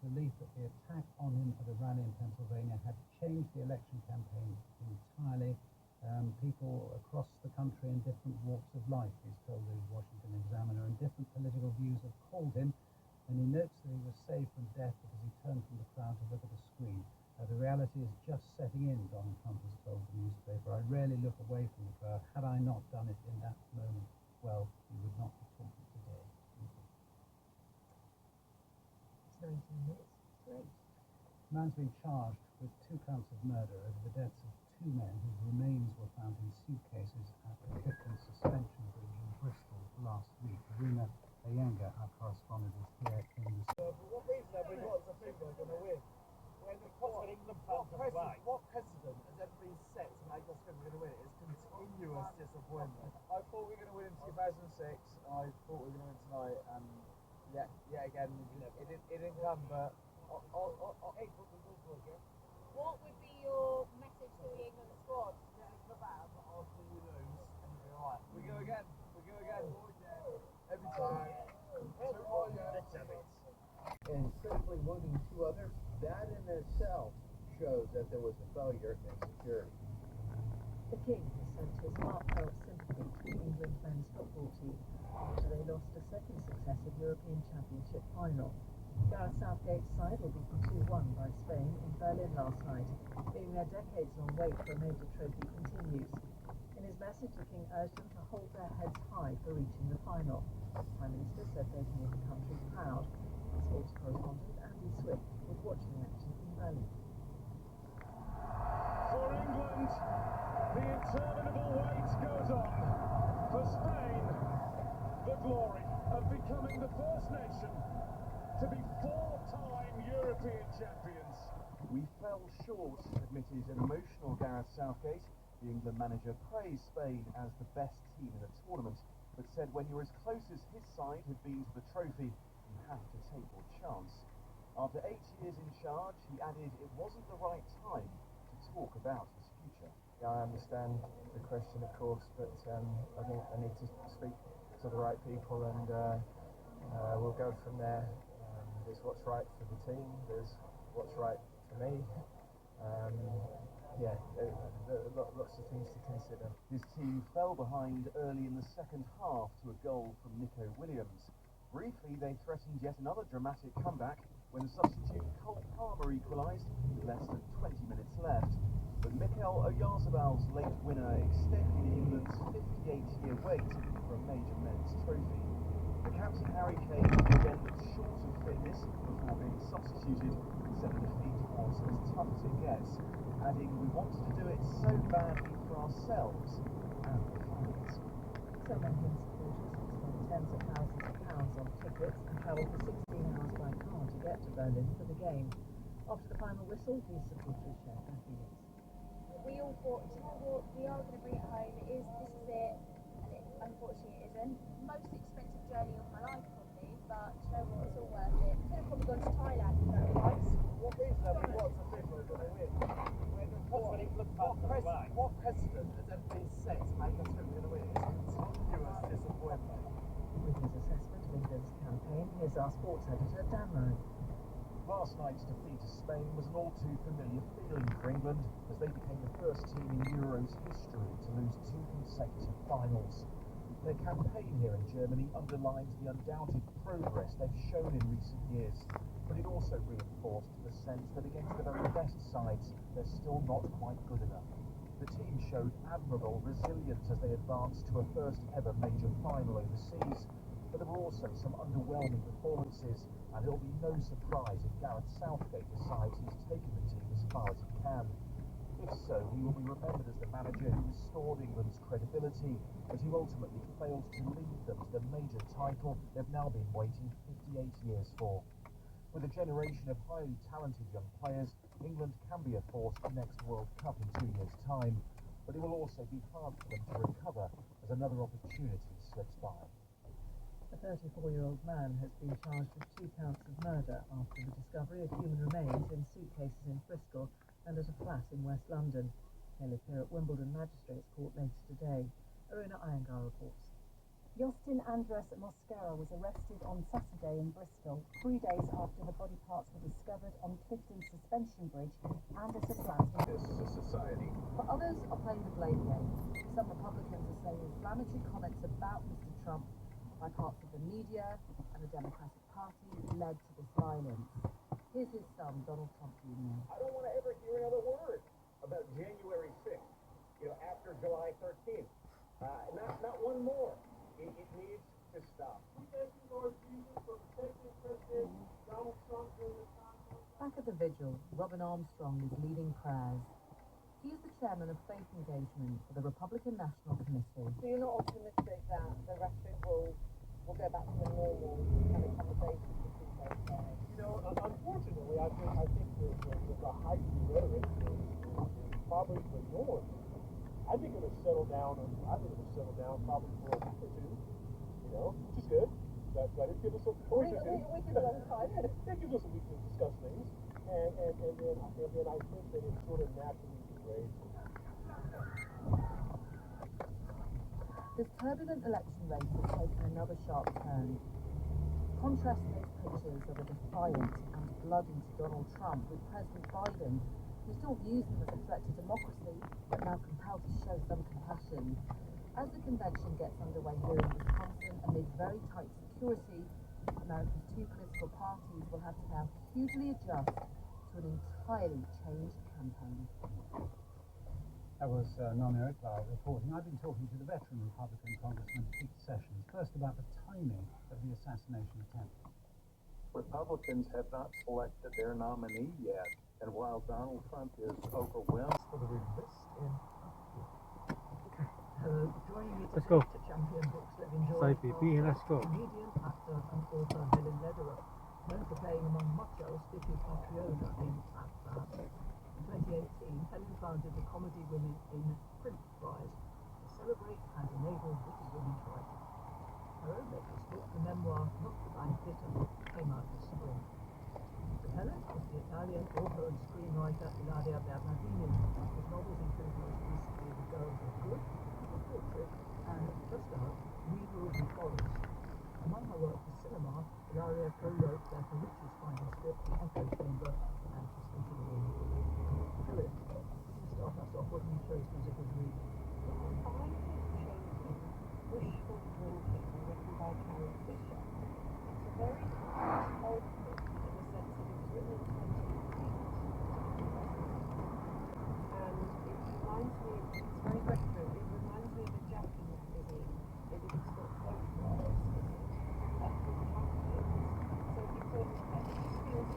belief that the attack on him at a rally in Pennsylvania had changed the election campaign entirely. People across the country in different walks of life, he's told the Washington Examiner, and different political views have called him, and he notes that he was saved from death because he turned from the crowd to look at a screen. The reality is just setting in, Donald Trump has told the newspaper. I rarely look away from the crowd. Had I not done it in that moment, well, we would not be talking today. It's 19 minutes. Great. The man's been charged with 2 counts of murder over the deaths of 2 men whose remains were found in suitcases at the Pickens Suspension Bridge in Bristol last week. Aruna Ayanga, our correspondent, is here in the... What reason have we got as a people are going to win? What precedent has ever been set to make us think we're going to win? It's continuous disappointment. I thought we were going to win in 2006. I thought we were going to win tonight, and yet again, it didn't come. But what would be your message to the England squad? After we lose, right, we go again. Every time. And simply wounding 2 others, that in itself shows that there was a failure in security. The King has sent his heartfelt sympathy to the England men's football team after they lost a second successive European Championship final. Gareth Southgate's side were beaten 2-1 by Spain in Berlin last night, meaning their decades-long wait for a major trophy continues. In his message, the King urged them to hold their heads high for reaching the final. The Prime Minister said they'd made the country proud. Sports correspondent Andy Swift was watching the action in Berlin. For England, the interminable wait goes on. For Spain, the glory of becoming the first nation to be 4-time European champions. We fell short, admitted an emotional Gareth Southgate. The England manager praised Spain as the best team in the tournament, but said when you're as close as his side had been to the trophy, you have to take your chance. After 8 years in charge, he added it wasn't the right time to talk about his future. Yeah, I understand the question, of course, but I think I need to speak to the right people, and we'll go from there. There's what's right for the team, there's what's right for me. Lots of things to consider. His team fell behind early in the second half to a goal from Nico Williams. Briefly, they threatened yet another dramatic comeback when substitute Cole Palmer equalised with less than 20 minutes left. But Mikel Oyarzabal's late winner extended England's 58-year wait for a major men's trophy. The captain Harry Kane again looked short of fitness before being substituted, said the defeat was as tough as it gets, adding, "We wanted to do it so badly for ourselves and the fans." So many supporters spent tens of thousands of pounds on tickets and travelled for 16 hours by car to get to Berlin for the game. After the final whistle, these supporters shared their feelings. We all thought, you know what, we are going to bring it home, this is it, and unfortunately it isn't. Most expensive journey of my life probably, but you know what, it's all worth it. Could have probably gone to Thailand for that price. What reason have we got as a people are going to win? What precedent has ever been set to make us think we're going to win? It's continuous disappointment. With his assessment of England's campaign, here's our sports editor Dan Rowe. Last night's defeat to Spain was an all-too-familiar feeling for England as they became the first team in Euros history to lose 2 consecutive finals. Their campaign here in Germany underlines the undoubted progress they've shown in recent years, but it also reinforced the sense that against the very best sides, they're still not quite good enough. The team showed admirable resilience as they advanced to a first-ever major final overseas, but there were also some underwhelming performances, and it'll be no surprise if Gareth Southgate decides he's taken the team as far as he can. If so, he will be remembered as the manager who restored England's credibility, but who ultimately failed to lead them to the major title they've now been waiting 58 years for. With a generation of highly talented young players, England can be a force for the next World Cup in 2 years' time, but it will also be hard for them to recover as another opportunity slips by. A 34-year-old man has been charged with 2 counts of murder after the discovery of human remains in suitcases in Bristol and at a flat in West London. He'll appear at Wimbledon Magistrates Court later today. Aruna Ayanga reports. Justin Andres Mosquera was arrested on Saturday in Bristol, 3 days after the body parts were discovered gathered on Clifton's suspension bridge and as a flag. This is a society. But others are playing the blame game. Some Republicans are saying inflammatory comments about Mr. Trump by parts of the media and the Democratic Party led to this violence. Here's his son, Donald Trump Jr. I don't want to ever hear another word about January 6th, after July 13th. Not one more. It needs to stop. Back at the vigil, Robin Armstrong is leading prayers. He is the chairman of Faith Engagement for the Republican National Committee. So you're not optimistic that the rhetoric will go back to a normal kind of conversation between both sides? Unfortunately, I think the heightened rhetoric is probably the norm. I think it'll settle down. Probably for a week or two. Which is good. That it gives us a choice or two. We give a long time. It gives us a week to discuss things, and then I think that it sort of naturally degrades. This turbulent election race has taken another sharp turn. Contrast those pictures of a defiant and bloody Donald Trump with President Biden, who still views him as a threat to democracy, but now compelled to show some compassion. As the convention gets underway here in Wisconsin amid very tight security, America's two political parties will have to now hugely adjust to an entirely changed campaign. That was Non-Eric Lyle reporting. I've been talking to the veteran Republican Congressman Pete Sessions, first about the timing of the assassination attempt. Republicans have not selected their nominee yet, and while Donald Trump is overwhelmed For the win list in Joining me Let's today go. to champion books that enjoy Say, PP, let's go. comedian, actor and author Helen Lederer, known for playing among much else Vicky Catriona in At That. In 2018, Helen founded the Comedy Women in Print Prize to celebrate and enable witty women's writing. Her own latest book, the memoir Not the Bank Bitter, came out this spring. With Helen is the Italian author and screenwriter Ilaria Bernardini, whose novels include most recently The Girls Are Good, The Portrait, and just out, We Will Be Forest. Among her work for cinema, Ilaria co-wrote their Rich's final script, The Echo Chamber, and To Speak of All. Helen, could you start us off? What do you chose as a good read? I have chosen Wishful Drinking, written by Carrie Fisher. It's a very nice old book in the sense that it was written in 2018. And it reminds me, it's very retro, it reminds me of a Jackie magazine. It's got photographs in it. That's what Trump is. So it feels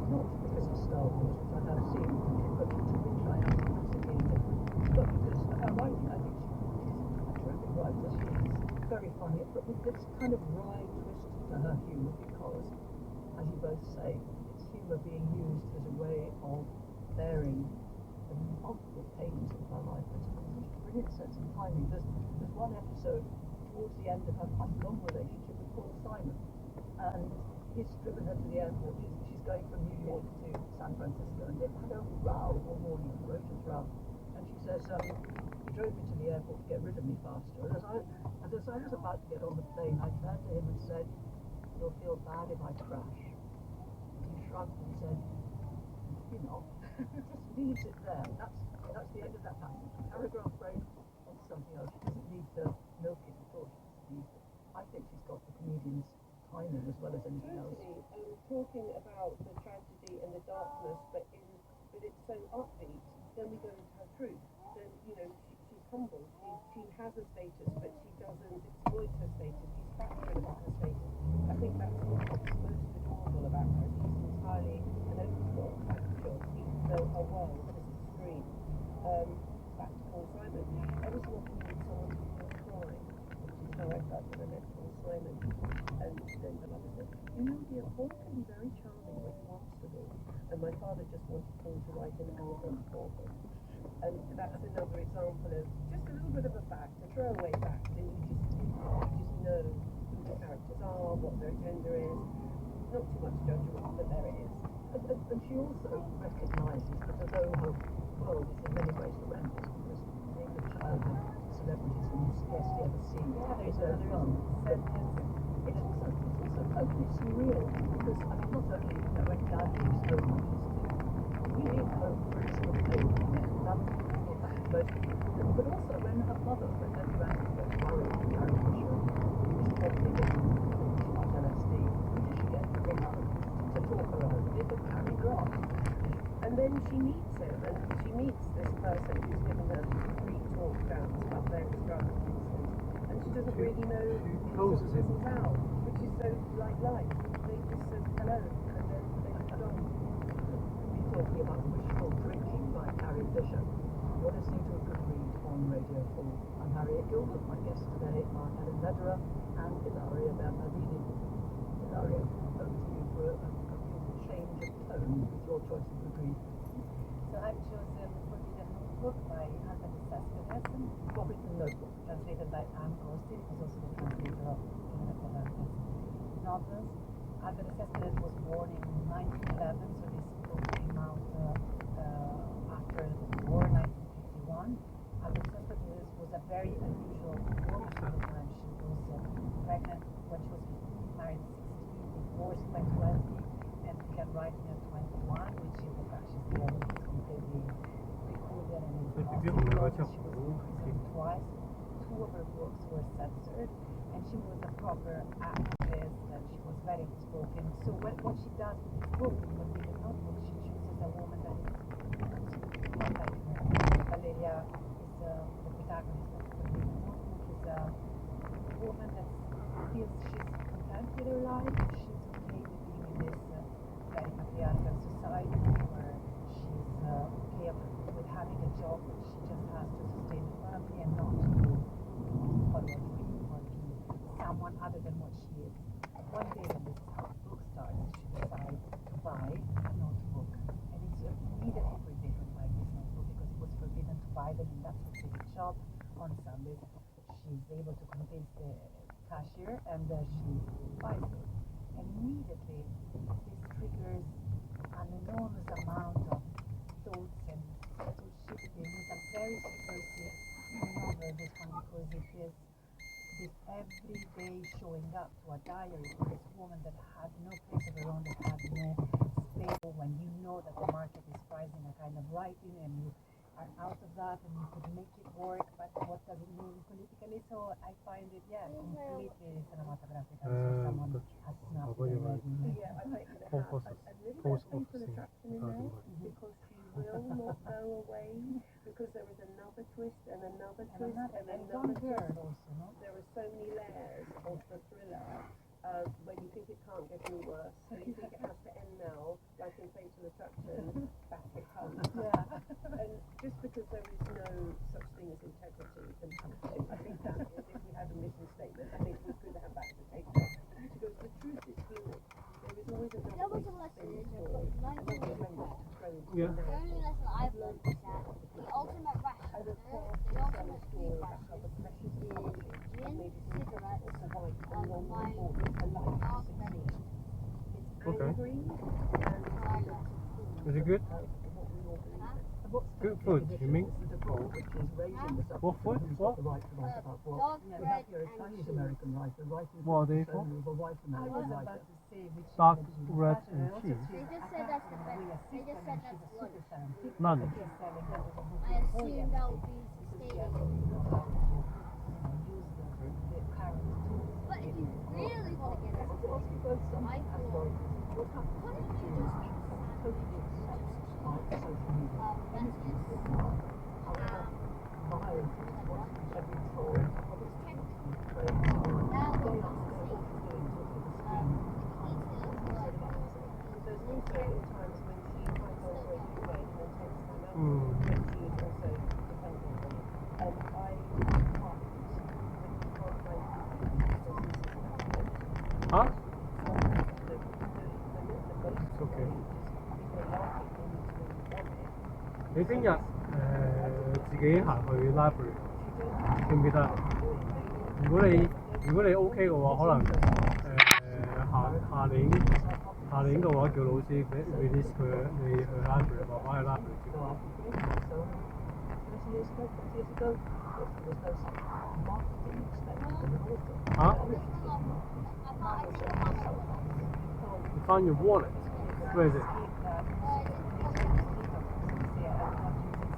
not because of Star Wars, which I have seen, but to which I am massively indifferent. But because of her writing, I think she's a terrific writer. She's very funny, but with this kind of wry twist to her humour, because, as you both say, it's humour being used as a way of bearing the multiple pains of her life. It's got such a brilliant sense of timing. There's one episode towards the end of her quite long relationship with Paul Simon, and he's driven her to the airport. She's going from New York to San Francisco, and they've had a row all morning, a ferocious row. And she says, he drove me to the airport to get rid of me faster. And as I was about to get on the plane, I turned to him and said, "You'll feel bad if I crash." And he shrugged and said, "Maybe not." Just leaves it there. That's the end of that passage. Paragraph break on something else. She doesn't need to milk it at all. I think she's got the comedian's timing as well as anything else. Talking about the tragedy and the darkness, but it's so upbeat, then we go into her truth. Then, she's humble. She has a status, but she doesn't exploit her status. She's factual about her status. I think that's what's most adorable about her. She's entirely an open book, factual, even though her world is extreme. Back to Paul Simon. Every so often when someone feels crying, which is how I felt when I met Paul Simon, and then the mother said, dear, Paul can be very charming when he wants to be. And my father just wanted Paul to write an album for him. And that's another example of just a little bit of a fact, a throwaway fact, and you just know who the characters are, what their gender is. Not too much judgment, but there it is. And she also recognises that although her world is in many ways horrendous, because being the child of celebrities who you scarcely ever see is no fun. It's also totally surreal, because not only when Dad leaves home, we leave home for a sort of thing, but also when her mother, when her grandmother, Carrie Fisher, is probably getting LSD, did she get to bring her to talk her out of it, but Carrie got. And then she meets him, and she meets this person who's given her free talk downs about various drugs, and she doesn't really know what this is about, which is so like life. They just said hello, and then they moved on. We're talking about Wishful Drinking by Carrie Fisher. What a thing to a good read on Radio 4. I'm Harriet Gilbert. My guests today are Helen Lederer and Ilaria Bernardini. Ilaria, over to you for a change of tone with your choice of good read. So I've chosen Forbidden Notebook by Albert Cespedes. Forbidden Notebook. Translated by Anne Gostin, who's also the translator of Elena Ferrante's novels. Albert Cespedes was born in 1911, so this book came out after the war, 1951. Albert Cespedes was a very unusual woman. She was pregnant when she was 15, married at 16, divorced by 20, and began writing at 21, which is a fascist girl, which is completely peculiar and impossible. She was imprisoned twice. 2 of her books were censored, and she was a proper actress, and she was very outspoken. So what she does with this book, in Forbidden Notebook, she chooses a woman that is not like her. Valeria is the protagonist of Forbidden Notebook, is a woman that feels she's content with her life, she's okay with being in this very patriarchal society where she's okay with having a job which she just has to sustain the family and not to follow a dream or to someone other than what she is. One day, when this is how the book starts, she decides to buy a notebook, and it's immediately forbidden by this notebook because it was forbidden to buy them in that specific shop on Sundays. She's able to convince the cashier, and she buys it. And immediately, this triggers an enormous amount of thoughts and shifting. It's a very subversive novel, this one, because it is this everyday showing up to a diary for this woman that had no place of her own, that had no space. When you know that the market is pricing a kind of writing and you are out of that and you could make it work, but what does it mean politically? So I find it, completely cinematographic. I'm sure someone has snapped it already. Yeah, I think they have a little bit of fatal attraction in there, because she will not go away, because there is another twist and another twist and another twist. Also, no? There are so many layers of the thriller, where you think it can't get any worse, and you think it has to end now, like I can say to the tractor and back it home. Yeah. And just because there is no such thing as integrity in something, I think that is, if we had a mission statement, I think we could have that to take that. Because the truth is fluid. There is always a There was a double lesson face in to the the book, story. I'm not 1984. going to throw into Yeah. The the only lesson I've learned is that the ultimate rationer, the ultimate food ration is gin, cigarettes, and my dark red. Okay. green Is it good? What's Good food, you mean? the default, which is raising the What food? who's What? got the right to write about what. Dark You red have your and Chinese cheese. American writer writing What are they for for? a white I American was writer. about to say which Dark is red better. and I also cheese. feel They just I said can't that's the remember best. your They just sister, said and that's she's a lunch. super scientist. None. She's selling her I whole assumed that would be sustaining. use the current tools. But if you really want to get it, I thought, why don't you just eat sandwich? Huh? It's okay. 你聽日自己行去 library 記唔記得？如果你 OK 嘅話，可能下年嘅話叫老師俾 release 佢你去 library 或者喺 library 接我。嚇？You found your wallet? Where is it?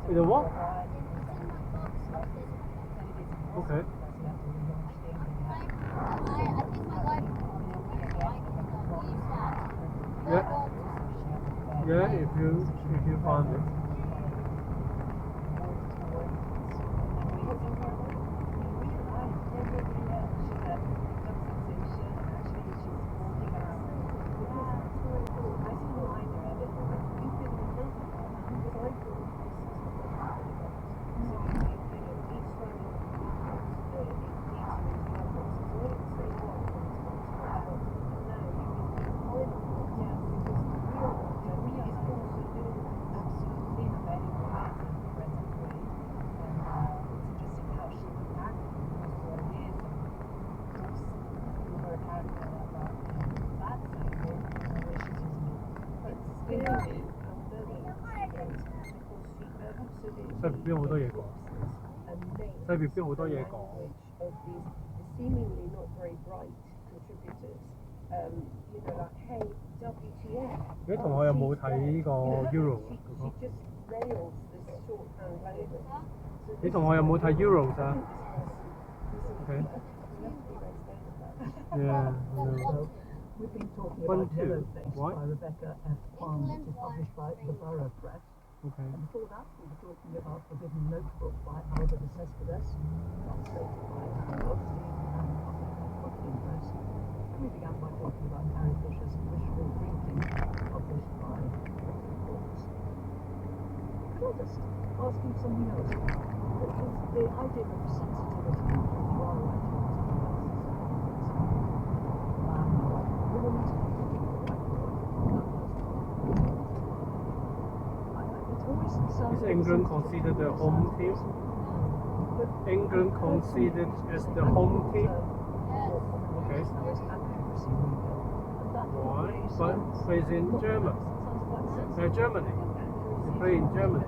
In the what? Okay. Yeah, if you found it.西邊邊好多嘢講，西邊邊好多嘢講。 seemingly not very bright contributors, you know, like, hey, WTF. 你同學有冇睇呢個 Euro 嗰個？ She just rails this shorthand language. 你同學有冇睇 Euros 啊 ？Okay. Yeah. We've been talking One, about two. Yellow Face What? by Rebecca F. Kwan, which is published by the Borough Press. Okay. And before that, we were talking about Forbidden Notebook by Albert Cespedes, translated by Anne Goldstein and published by Booking Press. And we began by talking about Carrie Fisher's Wishful Drinking, published by Books. Could I just ask you something else? The idea of sensitivity when you are writing Is England considered the home team? England considered as the home team? Okay. Why? But plays in Germany. Germany. They play in Germany.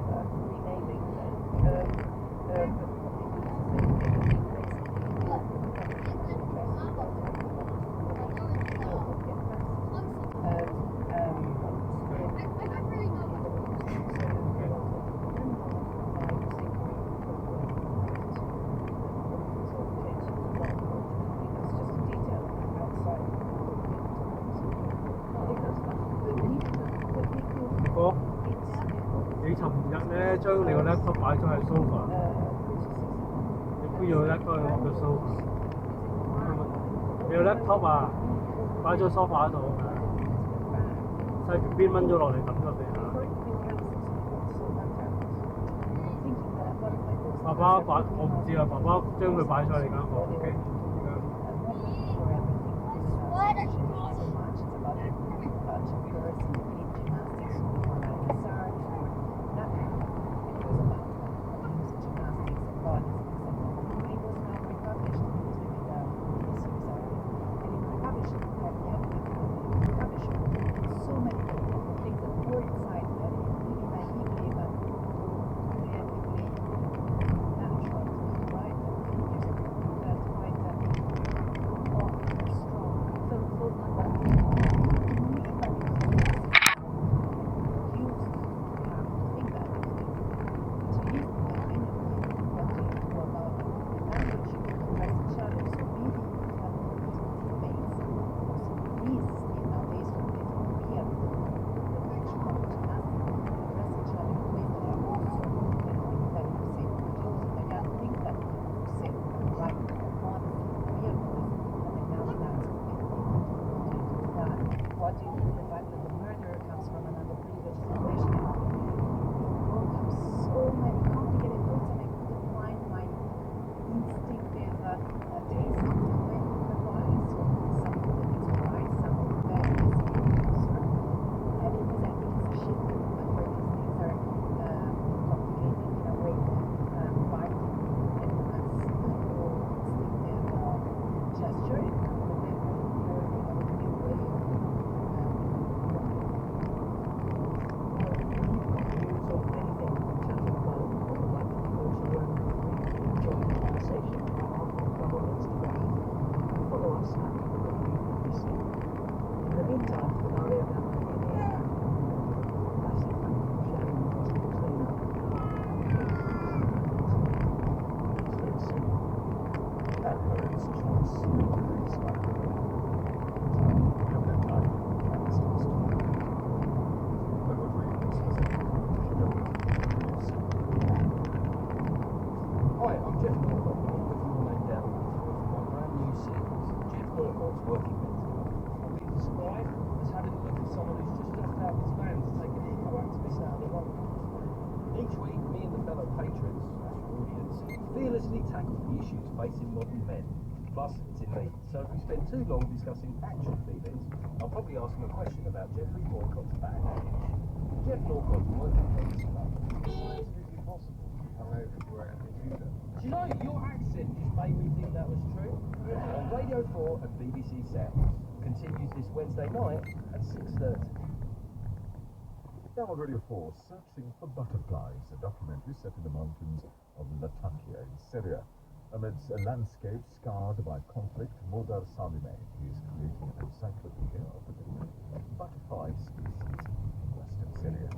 哥，你尋日咧將你個 laptop 擺咗喺 sofa，你搬咗個 laptop 喺個 sofa，你個 laptop 啊擺咗 sofa 度嘅。sai più film mangiolò le va bene.爸爸我唔知啊，爸爸將佢擺上嚟間房，OK。Facing modern men. Plus, it's in me. So if we spend too long discussing action feelings, I'll probably ask him a question about Jeffrey Norcott's back. Jeff Norcott working for this club. It's possible. Do you know, your accent just made me think that was true. On Radio 4 and BBC Sound. Continues this Wednesday night at 6:30. Now on Radio 4, Searching for Butterflies, a documentary set in the mountains of Latakia in Syria. Amidst a landscape scarred by conflict, Modar Salimeh is creating an encyclopedia of the different butterfly species in western Syria.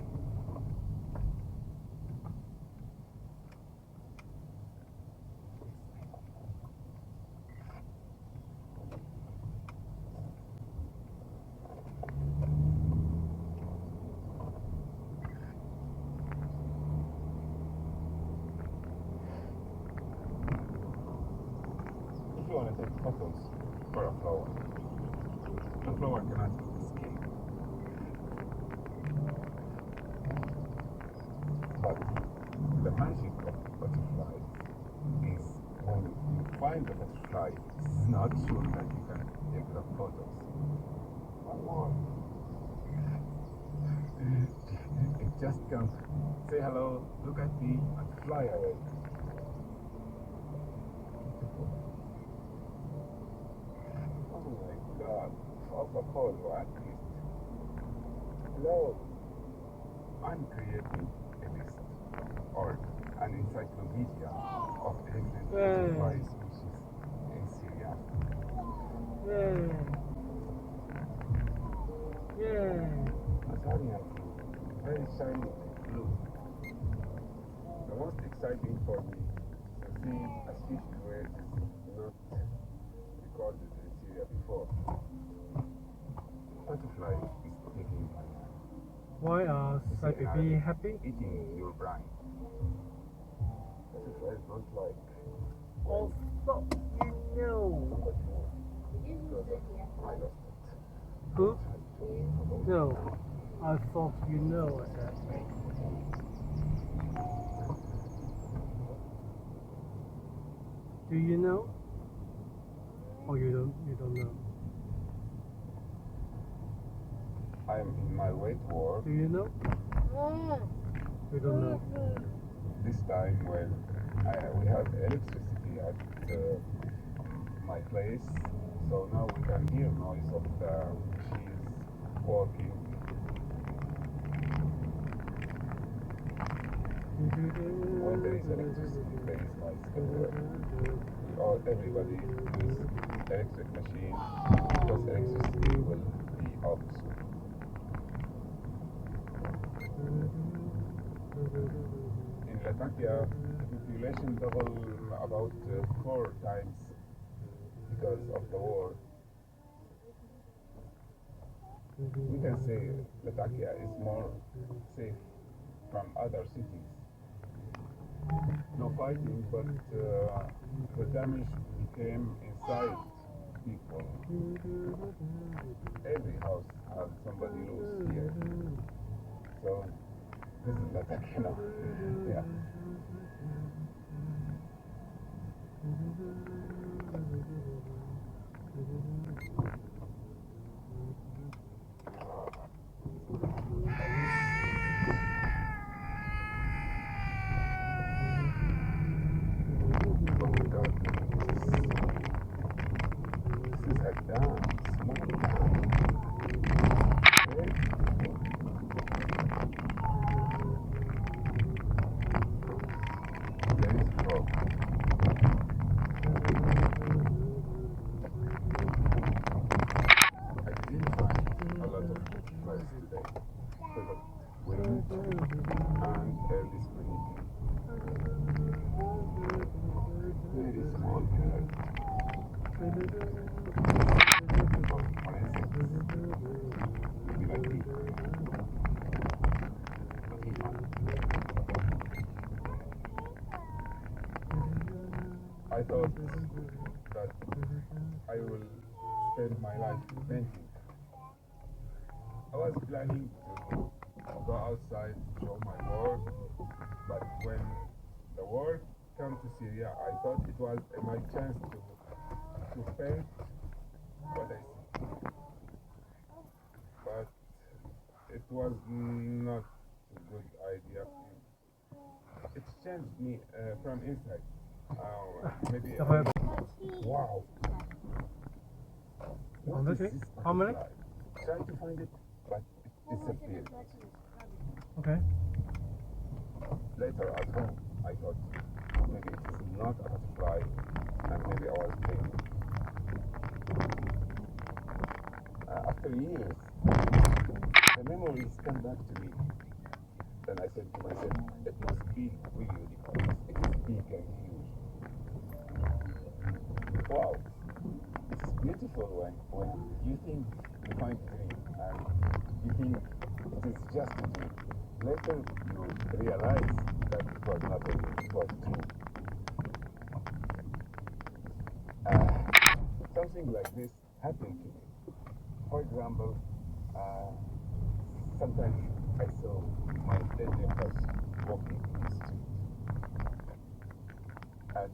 Photos for a flower. The flower cannot escape. But the magic of butterfly is when you find the butterfly, it's not sure that you can take the photos. One more. It just comes, say hello, look at me, and fly away. God, photo artist. Hello. I'm creating a list or an encyclopedia of different butterfly species in Syria. Azania, very shiny blue. The most exciting for me to see a species where it is not recorded in Syria before. Butterfly is taking my hand. Why are Baby happy? Eating your brain. Butterflies don't like. Oh, stop! You know. I lost it. Who? No. I thought you know, I said. Do you know? Or you don't know? I'm in my way to work. Do you know? You don't know. This time when we have electricity at my place, so now we can hear noise of the machines working. When there is electricity, there is noise everywhere. Everybody uses electric machine because electricity will be out soon. In Latakia, the population doubled about 4 times because of the war. We can say Latakia is more safe from other cities. No fighting, but the damage became inside people. Every house has somebody lose here. So this is Latakia now. Yeah. I thought that I will spend my life painting. I was planning to go outside, show my work, but when the war came to Syria, I thought it was my chance to paint what I see. But it was not a good idea. It changed me from inside. Maybe. Wow. What is this How many? Try to find it, but it disappeared. Okay. Later at home, I thought maybe it is not a butterfly, and maybe I was dreaming. After years, the memories come back to me. Then I said to myself, it must be real because it is big and huge. Wow, it's beautiful when you think you find a dream and you think it is just a dream. Later you realize that it was not a dream, it was true. Something like this happened to me. For example, sometimes I saw my dead neighbors walking in the street. And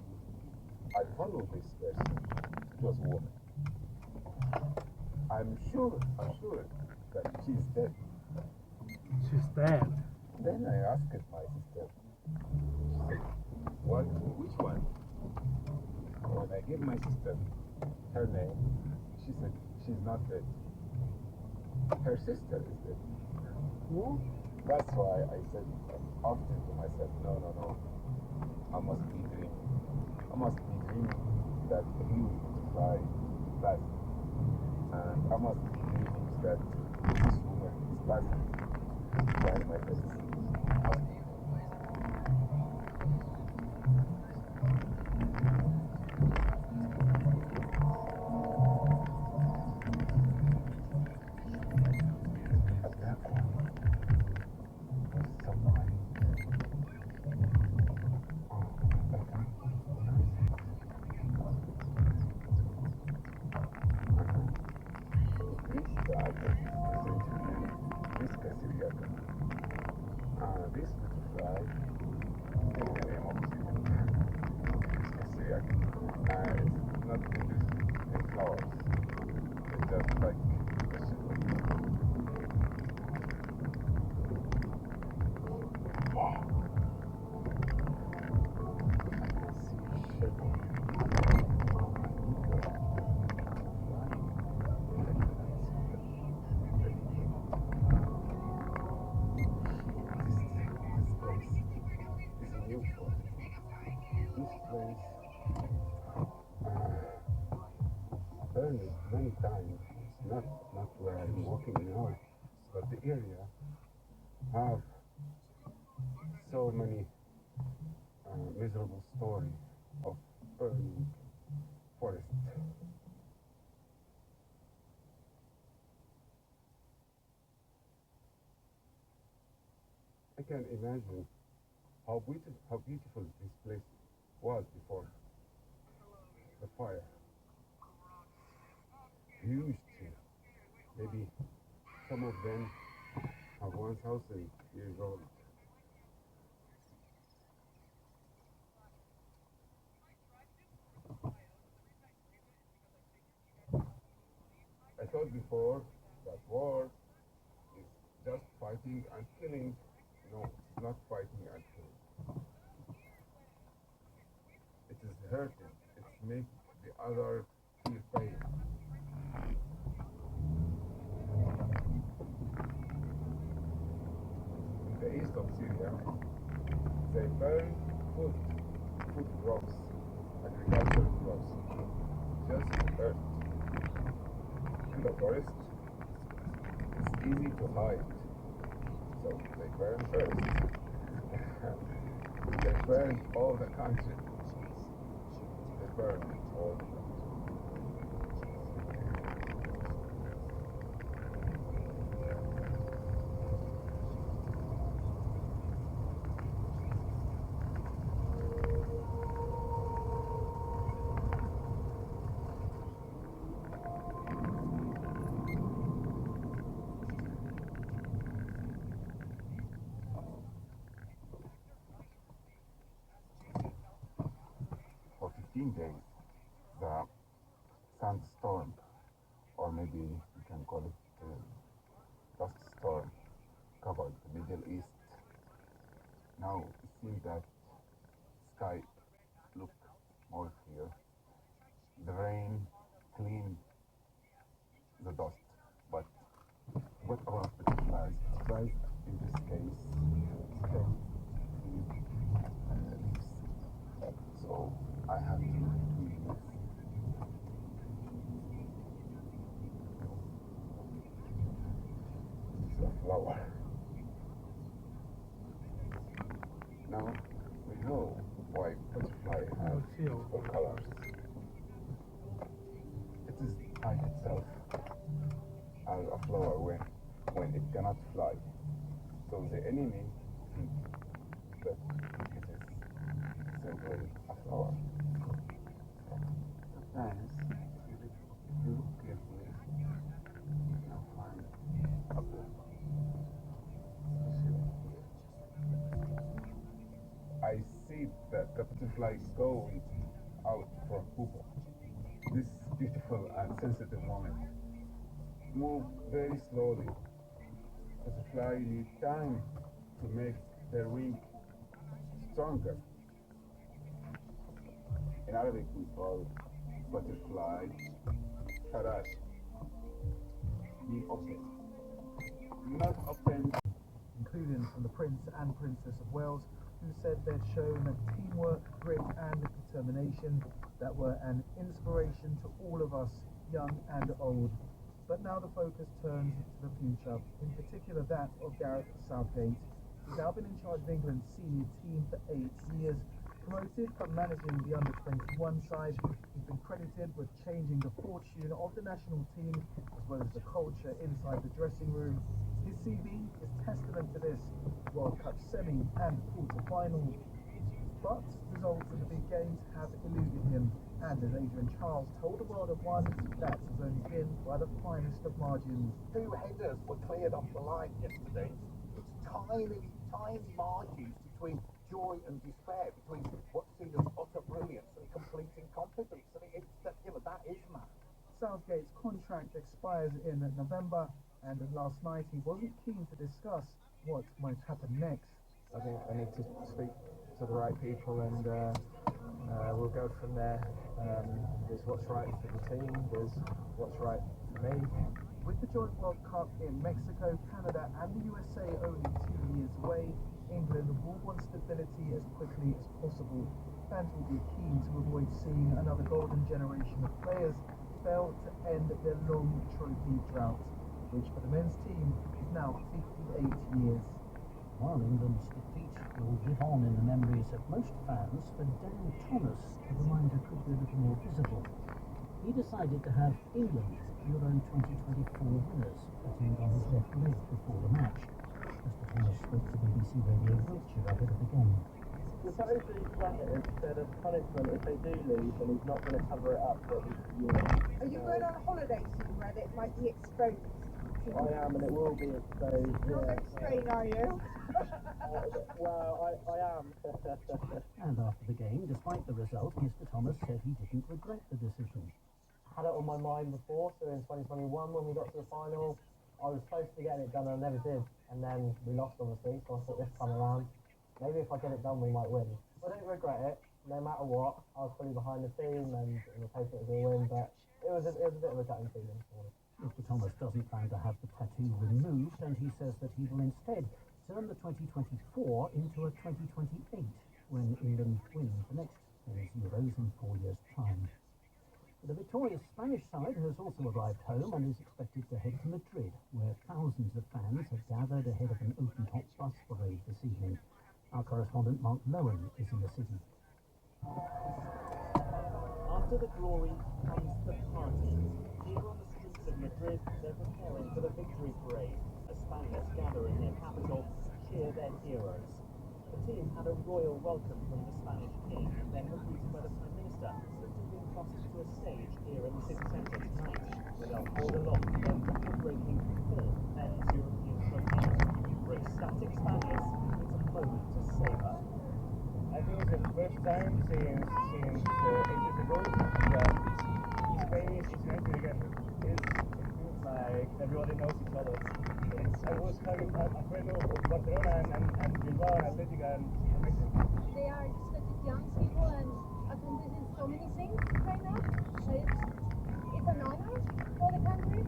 I followed this person. It was a woman. I'm sure that she's dead. She's dead. Then I asked my sister. She said, "What? Which one?" When I gave my sister her name, she said, "She's not dead. Her sister is dead." That's why I said often to myself, no. I must be dreaming. I must be dreaming that he will fly fast. And I must be dreaming that this woman is passing by my face. Visca syriaca. This butterfly is the name of Visca syriaca. It's not produced in flowers. It's just like vegetable. Wow. Many times, not where I'm working now, but the area have so many miserable stories of burning forest. I can imagine how beautiful this place was before the fire. Huge trees. Maybe some of them are 1,000 years old. I thought before that war is just fighting and killing. No, it's not fighting and killing. It is hurting. It's making the other feel pain. In the east of Syria, they burn food crops, agricultural crops, just earth. In the forest, it's easy to hide, so they burn earth. They burn all the country. They burn all the country. For 15 days, the sandstorm, or maybe you can call it dust storm, covered the Middle East. Now it seems that sky look more clear. The rain cleaned the dust, but what about the butterflies? Butterflies in this case tend to leaves. So I have to do this. It's a flower. Now we know why butterfly have beautiful colors. It is like itself as a flower when it cannot fly. So the enemy thinks that it is simply a flower. Sometimes if you look carefully, you can find a book. I see that the butterfly going out from pupa. This beautiful and sensitive moment move very slowly. Butterfly need time to make their wing stronger. In Arabic we call butterfly farash, being open. Not open. Including from the Prince and Princess of Wales, who said they'd shown teamwork, grit and determination that were an inspiration to all of us, young and old. But now the focus turns to the future, in particular that of Gareth Southgate. He's now been in charge of England's senior team for 8 years. Promoted from managing the under-21 side, he's been credited with changing the fortune of the national team, as well as the culture inside the dressing room. His CV is testament to this: World Cup semi and quarter-final. But results in the big games have eluded him, and as Adrian Charles told the World of One, that has only been by the finest of margins. 2 headers were cleared off the line yesterday. It's tiny margins between joy and despair, between what's seen as utter brilliance and completing competence. And that is mad. Southgate's contract expires in November, and last night he wasn't keen to discuss what might happen next. I think I need to speak to the right people, and we'll go from there. There's what's right for the team, there's what's right for me. With the joint World Cup in Mexico, Canada and the USA only 2 years away, England will want stability as quickly as possible. Fans will be keen to avoid seeing another golden generation of players fail to end their long trophy drought, which for the men's team is now 58 years. While England's defeat will live on in the memories of most fans, for Dan Thomas, the reminder could be a little more visible. He decided to have England Euro 2024 winners putting on his left leg before the match. Mr. Thomas spoke to BBC Radio Wiltshire ahead of the game. Suppose he's flattered instead of punishment if they do lose, and he's not going to cover it up for this year. Are you going on holiday soon where it might be exposed? I am, and it will be exposed. You're Yeah. in Spain, are you? Well, I am. And after the game, despite the result, Mr. Thomas said he didn't regret the decision. Had it on my mind before, so in 2021 when we got to the final, I was close to getting it done and I never did. And then we lost obviously, so I thought this time around, maybe if I get it done we might win. I don't regret it, no matter what. I was fully behind the team and was hoping it was a win, but it was a bit of a gutting feeling for me. Mr. Thomas doesn't plan to have the tattoo removed, and he says that he will instead turn the 2024 into a 2028 when England win the next Women's Euros in 4 years' time. The victorious Spanish side has also arrived home and is expected to head to Madrid, where thousands of fans have gathered ahead of an open-top bus parade this evening. Our correspondent Mark Lowen is in the city. After the glory comes the party. Here on the streets of Madrid, they're preparing for the victory parade as Spaniards gather in their capital to cheer their heroes. The team had a royal welcome from the Spanish king, then were greeted by the Prime Minister, who's been crossed to a stage here in the city centre tonight, where they'll hold aloft their record-breaking 4th men's European trophy. For ecstatic Spaniards, it's a moment to savour. I think it's the first time since 8 years ago that Spain is united again. It feels like everybody knows each other. I was having a friend of Barcelona and Bilbao and Atletico, and it's amazing. They are such young people and accomplishing so many things right now. So it's an honor for the country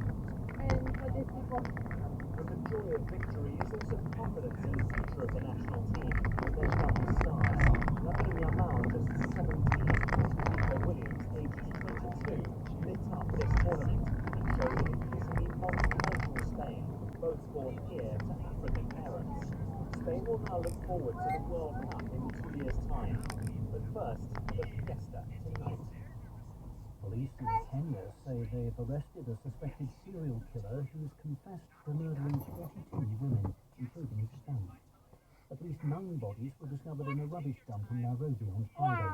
and for these people. But the joy of victory is also confidence in the future of the national team with their young stars. Lamine Yamal, just 17, and Nico Williams, aged 22, lit up this tournament and showed an increasingly multicultural Spain, both born here to African parents. Spain will now look forward to the World Cup in 2 years' time. But first, the fiesta tonight. Police in Kenya say they've arrested a suspected serial killer who's confessed to murdering 42 women, including his son. At least 9 bodies were discovered in a rubbish dump in Nairobi on Friday.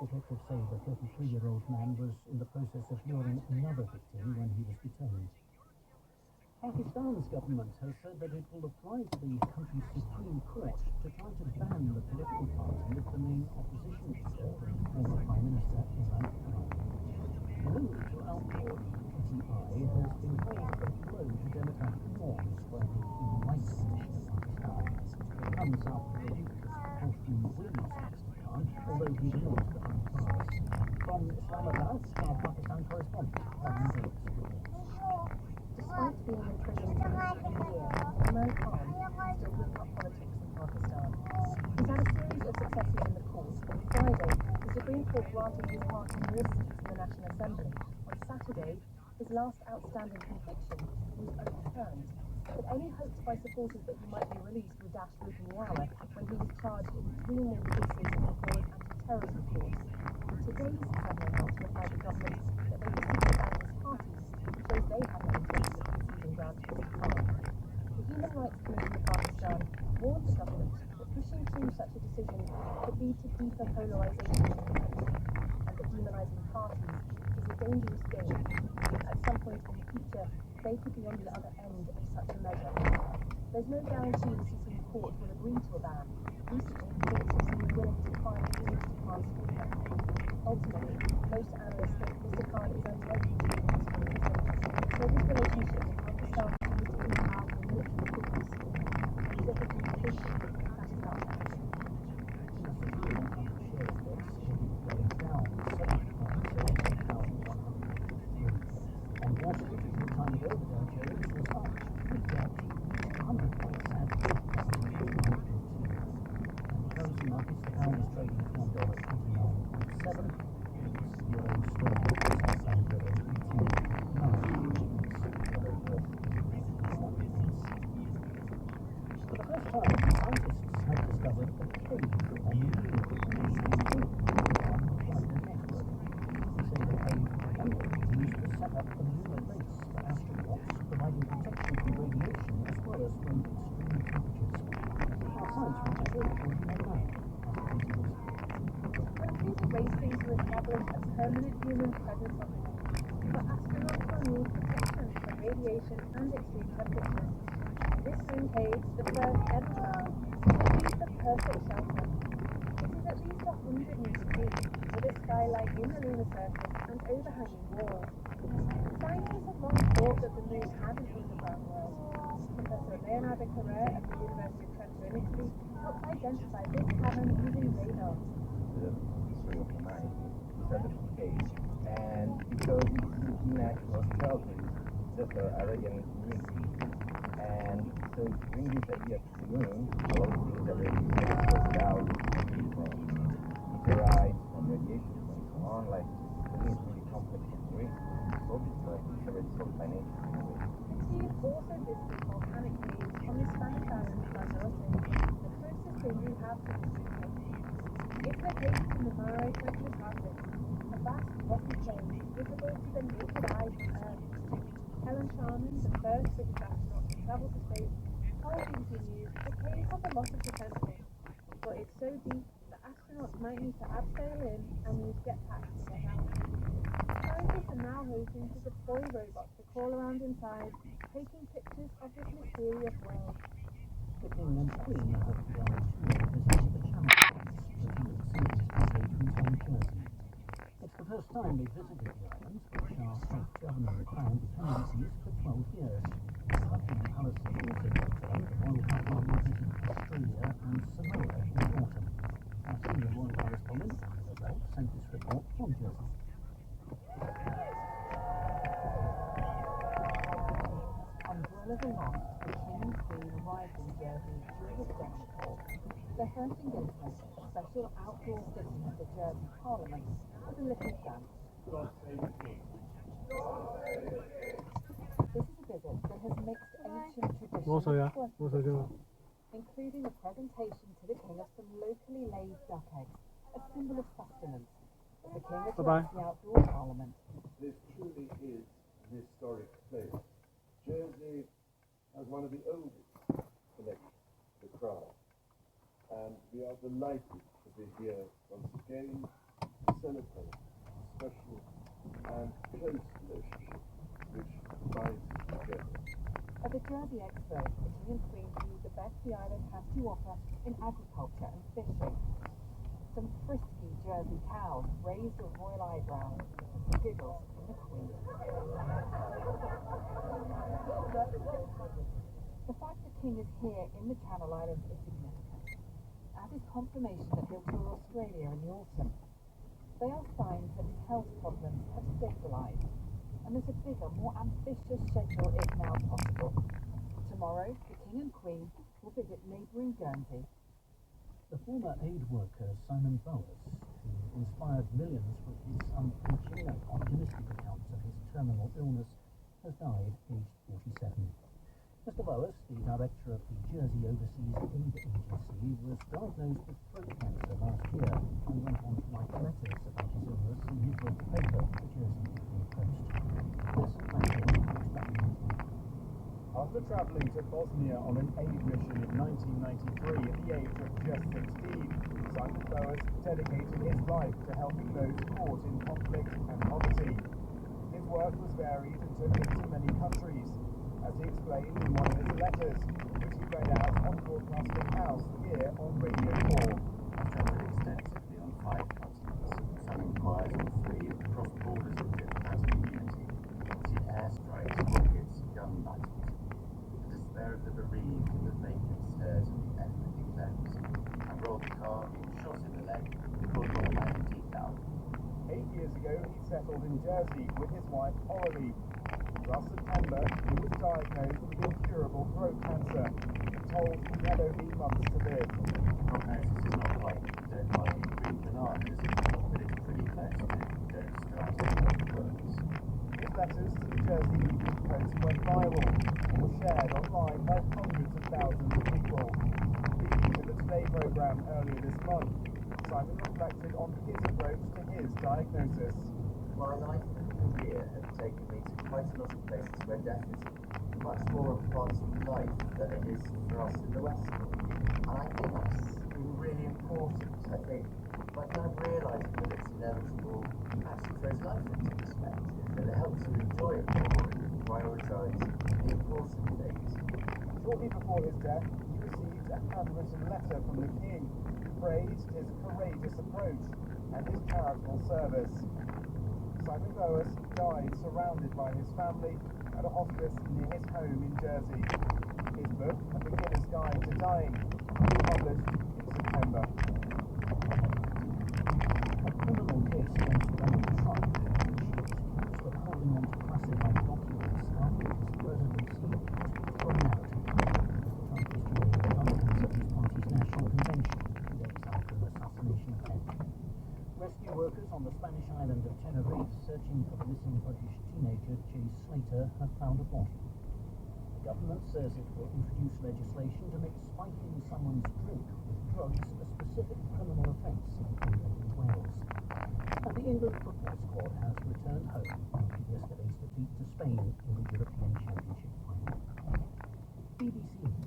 Detectives say the 33-year-old man was in the process of luring another victim when he was detained. Pakistan's government has said that it will apply to the country's Supreme Court to try to ban the political party of the main opposition leader and former Prime Minister Imran Khan. The move to outlaw the PTI has been hailed a blow to democratic norms by the Human Rights Commission of Pakistan. It comes after a week of compulsory release Mr. Khan, although he remains behind bars. From Islamabad, our Pakistan correspondent, Karen Davis. Despite being in prison for more than a year, Imran Khan still whip up politics in Pakistan. He's had a series of successes in the courts. On Friday, the Supreme Court granted his party more seats in the National Assembly. On Saturday, his last outstanding conviction was overturned. But any hopes by supporters that he might be released were dashed within the hour when he was charged in 3 more cases in Lahore anti-terrorism courts. Today's sudden announcement by the government that they would seek to ban his party shows they have no intention of conceding ground to Mr. Khan. The Human Rights Commission of Pakistan warned the government that pushing through such a decision could lead to deeper polarisation in the country, and that demonising parties is a dangerous game. At some point in the future, they could be on the other end of such a measure. There's no guarantee the Supreme Court will agree to a ban. Recently, courts have seemed willing to find rules to pass freedom. Ultimately, most analysts think Mr. Khan is unlikely to be asked for reason. So his relationship with Pakistan politically powerful military figures is a completely cast out. On Wall Street, a few time ago, the Dow Jones was up 100 points at 8,000. And the currency markets, the pound is trading at $1.29.7. Euro sterling is at For the first time, scientists have discovered a cave on the moon. Used to set up a lunar base for astronauts, providing protection from radiation as well as from extreme temperatures. Our science researchers will know now. Countries are racing to establish a permanent human presence on the moon, but astronauts will need protection from radiation and extreme temperatures. This moon cave, the first ever found, will be the perfect shelter. It is at least 100 meters deep, with a skylight in the lunar surface and overhanging walls. Scientists have long thought that the moon had an underground world. Professor Leonardo Carrere at the University of Trento in Italy helped identify this cavern using radar. The history of humanity started from cave, and because it's natural shelter, just already an community. And so to bring this idea to the moon, a lot of things already sorted out from meteorites, from radiation, and so on. Like, the moon is really complex history. So it's already solved by nature in a way. Steve also visited volcanic caves on the Spanish island Lanzarote, the closest thing we have to this cave. It's located in the Mare French Atlantic, a vast rocky plain visible to the naked eye from Earth. Helen Sharman, the first British astronaut to travel to space, told BBC News the cave has a lot of potential, but it's so deep that astronauts might need to abseil in and use jetpacks to get out. Scientists are now hoping to deploy robots to crawl around inside, taking pictures of this mysterious world. The King and Queen have visited the Channel Islands, Jersey. It's the first time they've visited the islands, which are self-governing crown dependencies, for 12 years. Buckingham Palace has also confirmed the royal couple will visit Australia and Samoa in autumn. Our senior royal correspondent, Anna Bell, sent this report from Jersey. Umbrellas aloft, the King and Queen arrived in Jersey during a French call. Their first engagement, a special outdoor sitting at the Jersey Parliament, was a little dance. This is a visit that has mixed ancient traditions, including a presentation to the King of some locally laid duck eggs, a symbol of sustenance, as the King addressed the outdoor Parliament. This truly is an historic place. Jersey has one of the oldest collections of the Crown, and we are delighted to be here once again to celebrate the special and close relationship which binds us together. At the Jersey Expo, the King and Queen viewed the best the island has to offer in agriculture and fishing. Some frisky Jersey cows raised a royal eyebrow, giggles from the Queen. The fact the King is here in the Channel Islands is significant, as is confirmation that he'll tour Australia in the autumn. They are signs that his health problems have stabilised, and that a bigger, more ambitious schedule is now possible. Tomorrow, the King and Queen will visit neighbouring Guernsey. The former aid worker Simon Bowers, who inspired millions with his unflinching and optimistic accounts of his terminal illness, has died aged 47. Mr. Bowers, the director of the Jersey Overseas Aid Agency, was diagnosed with throat cancer last year and went on to write letters about his illness in his local paper, the Jersey Evening Post. Listen back to what he was expecting. After After travelling to Bosnia on an aid mission in 1993 at the age of just 16, Simon Boas dedicated his life to helping those caught in conflict and poverty. His work was varied and took him to many countries, as he explained in one of his letters, which he read out on Broadcasting House here on Radio 4. I've travelled extensively on 5 continents, some miles or 3 across borders of different community. I've seen airstrikes, rockets, gun battles, the despair of the bereaved and the vacant stares of the ethnically cleansed. I rolled the car, being shot in the leg, before got my teeth out. 8 years ago, he settled in Jersey with his wife, Aurelie. Last September, he was diagnosed with incurable throat cancer, told he had only months to live. Prognosis is not like don't buy any green bananas, but it's pretty close to don't start any worms. His letters to the Jersey Evening Post went viral and were shared online by hundreds of thousands of people. Speaking to the Today programme earlier this month, Simon reflected on his approach to his diagnosis. My life and career have taken me to quite a lot of places where death is much more a part of life than it is for us in the West. And I think that's been really important. I think by kind of realising that it's inevitable actually throws life into perspective, and it helps you enjoy it more and prioritise the important things. Shortly before his death, he received a handwritten letter from the King who praised his courageous approach and his charitable service. Simon Boas died surrounded by his family at a hospice near his home in Jersey. His book, A Beginner's Guide to Dying, will be published in September. A criminal case against Donald Trump, which was holding on to classified documents after his presidency, was thrown out. Trump is joining Republicans at his party's national convention, days after an assassination attempt. Rescue workers on the Spanish island of Tenerife, searching for the missing British teenager Jay Slater, have found a body. The government says it will introduce legislation to make spiking someone's drink with drugs a specific criminal offence in England and Wales. And the England football squad has returned home after yesterday's defeat to Spain in the European Championship final. BBC News.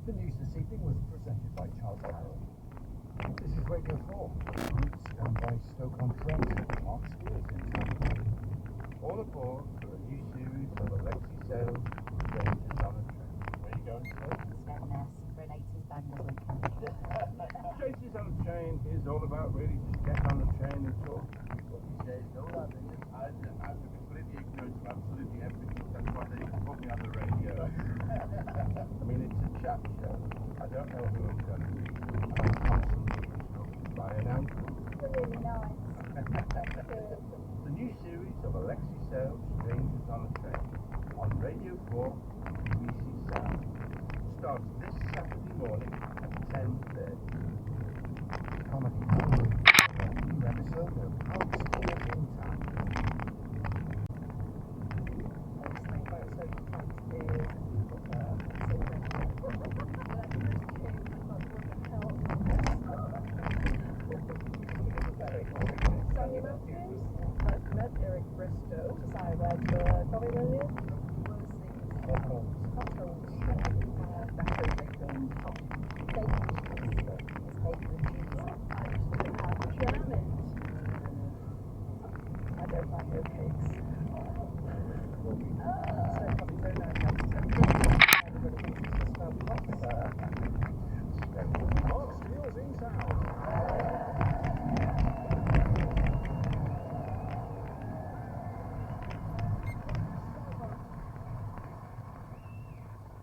The news this evening was presented by Charles O'Harold. This is Radio 4. Routes down by Stoke-on-Trent. Mark Spears in town. All aboard for a new series of Alexi Sales, Strangers on a Train. Where are you going today? Skegness for an 80s Bangor weekend. Strangers on a Train is all about really just getting on the train and talk to people. He says, no, that is, I'm completely ignorant of absolutely everything. That's why they put me on the radio. I mean, it's a chat show. I don't know who I'm going to be. I'm constantly instructed by an anchor. Really nice. The new series of Alexi Sales, Strangers on a Train, on Radio 4 BBC Sound, starts this Saturday morning at 10:30. Comedy following a new episode of Mark Spears in Town. Sonia Matthews, I've met Eric Bristow. I read Tommy Williams. I don't like your cakes. Mark Spears in Town.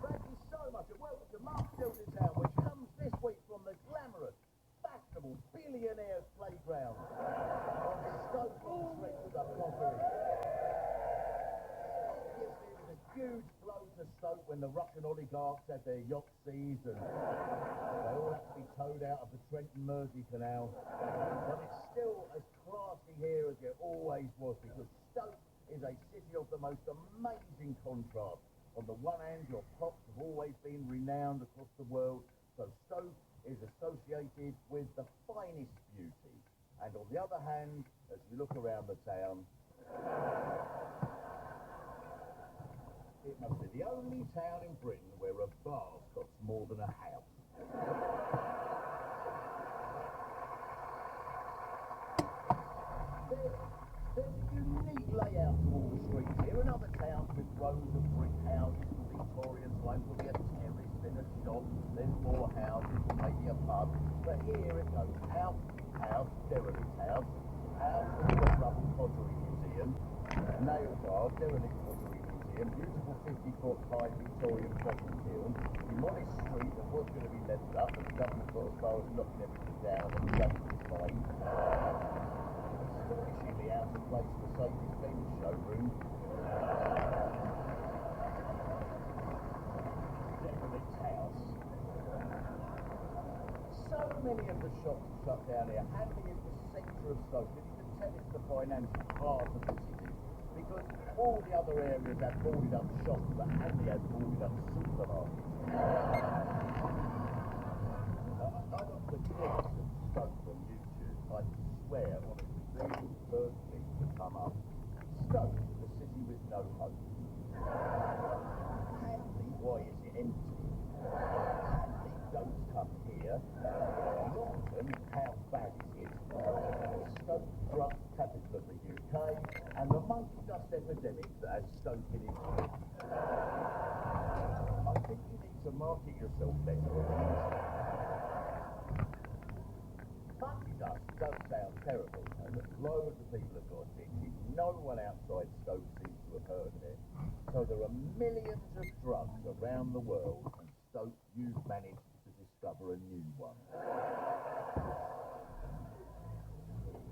Thank you so much, and welcome to Mark Spears in Town, which comes this week from the glamorous, fashionable billionaires playground on Stoke-on-Trent with the Property. Obviously, it was a huge blow to Stoke when the Russian oligarchs had their yachts seized and they all had to be towed out of the Trent and Mersey Canal. But it's still as classy here as it always was, because Stoke is a city of the most amazing contrast. On the one hand, your pops have always been renowned across the world, so Stoke is associated with the finest beauty. And on the other hand, as we look around the town, It must be the only town in Britain where a bath costs more than a house. There's a unique layout to all the streets here, and other towns with rows of brick houses and Victorian ones will be a terrace, then a shop, then more houses, and maybe a pub. But here it goes house, house, derelict house, house, the rough pottery museum, nail bar, derelict pottery museum, beautiful 50-foot high Victorian cotton kiln, demolished street that was going to be left up, but the government got as far as knocking everything down and justice fine. Astonishingly out of place Mercedes-Benz showroom. Derelict house. So many of the shops are shut down here. Hanley is the centre of Stoke, and you can tell it's the financial heart of the city, because all the other areas have boarded up shops, but Hanley has boarded up supermarkets. I looked at clips of Stoke on YouTube. I swear, honestly, the first thing to come up. Stoke, the city with no hope. Hanley, why is it empty? Hanley, don't come here. London, how bad is it? Stoke, drug capital of the UK, and the monkey dust epidemic that has Stoke in its grip. I think you need to market yourself better on the internet. Monkey dust does sound terrible, and loads of people have got addicted. No one outside Stoke seems to have heard of it. So there are millions of drugs around the world, and Stoke, you've managed to discover a new one.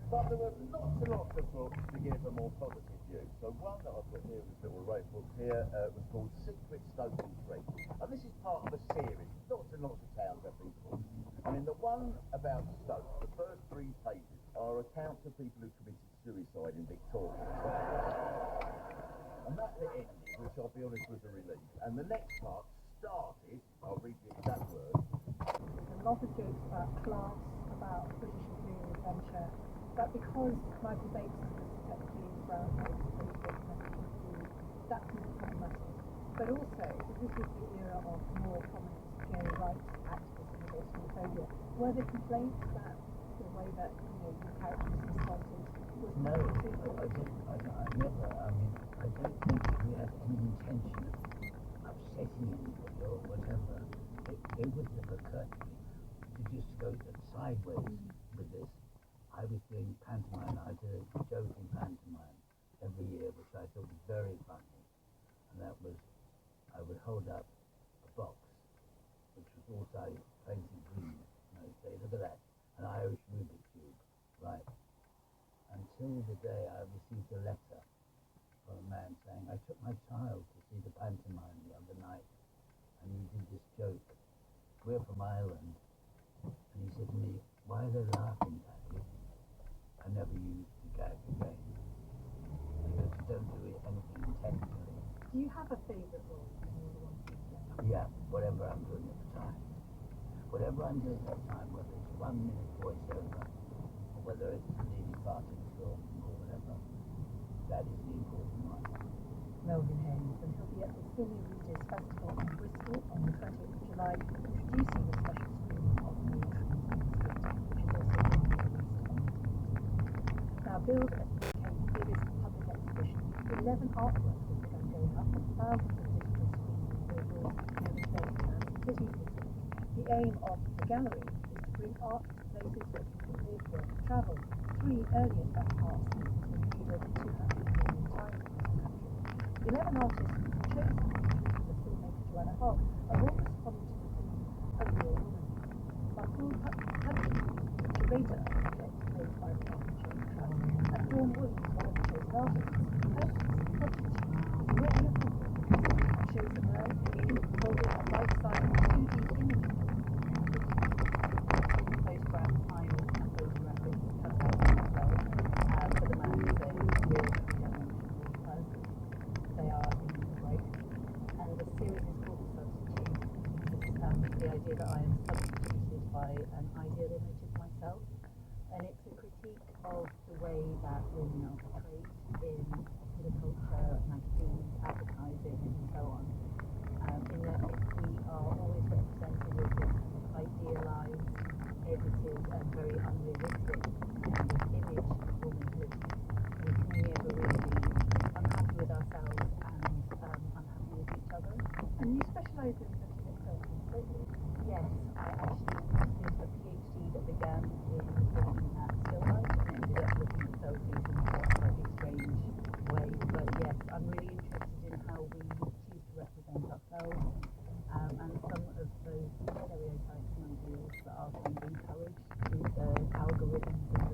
But there are lots and lots of books to give a more positive view. So one that I've got here in this little rate book here was called Secret Stoke and Trent. And this is part of a series. Lots and lots of towns have these books. And in the one about Stoke, the first 3 pages are accounts of people who committed suicide in Victoria. And that bit ended, which I'll be honest was a relief. And the next part started, I'll read the exact words. There's a lot of jokes about class, about British imperial adventure, but because Michael Bates is the secretary in Brown House, that's more problematic. But also, this was the era of more prominent gay rights activists in Islamophobia. Were there complaints that the way that the characters were started was No, I never. I mean, I don't think we had any intention of upsetting anybody or whatever. It wouldn't have occurred to me to just go sideways with this. I was doing pantomime. I did a joking pantomime every year, which I thought was very funny. And that was, I would hold up a box, which was also painted green. And I would say, look at that, an Irish Rubik's Cube. Right. Until the day I received a letter from a man saying, I took my child to see the pantomime the other night, and he did this joke. We're from Ireland. And he said to me, why are they laughing, Daddy? I never used the gag again. Because you don't do it anything intentionally. Do you have a favourite role in all the ones you've done? Yeah, whatever I'm doing at the time. Whatever I'm doing at the time, whether it's 1 minute voiceover, or whether it's the leading part of the film, or whatever, that is the important one. Melvin Hayes, and he'll be at the Silly Readers Festival in Bristol on the 20th of July, introducing the special screening of the script, which is also being released on DVD. Now, billed as the UK's biggest public exhibition, 11 artworks will be going up, and thousands of digital screens, billboards, never fade, and city visiting. The aim of the gallery is to bring art to places where people live, work, and travel. 3 earlier such art seasons were viewed over 200 million times in this country. 11 artists chosen to feature the filmmaker Joanna Hogg are all responding to the theme A Real Woman. Mahmoud Hudson, the curator of the project made by the Chain Trust, and Dawn Wood, one of the chosen artists, hopes this project is not your problem and shows a man holding a life-size 2D image photograph, final and photographic cutouts as well, for the man to say, here's a three-dimensional person. They are in great. And the series is called Substitute. It's the idea that I am substituted by an ideal image of myself. And it's a critique of the way that women are portrayed in popular culture, magazines, advertising, marketing and so on. In that we are always represented with this idealised, edited and very unrealistic kind of image of womanhood. We can only ever really be unhappy with ourselves and unhappy with each other. And you specialise in looking at selfies, don't you? Yes, I actually did a PhD that began in looking at still life and ended up looking at selfies in a slightly strange way. But yes, I'm really interested in how we choose to represent ourselves and some of those stereotypes and ideals that are kind of encouraged through the algorithms and the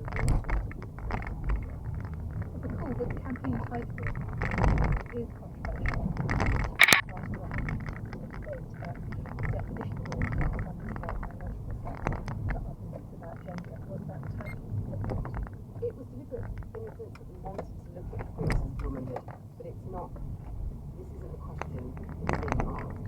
It's cool that the campaign title is controversial. It was deliberate in the sense that we wanted to look at Britain's womanhood, but it's not, this isn't a question that's being asked,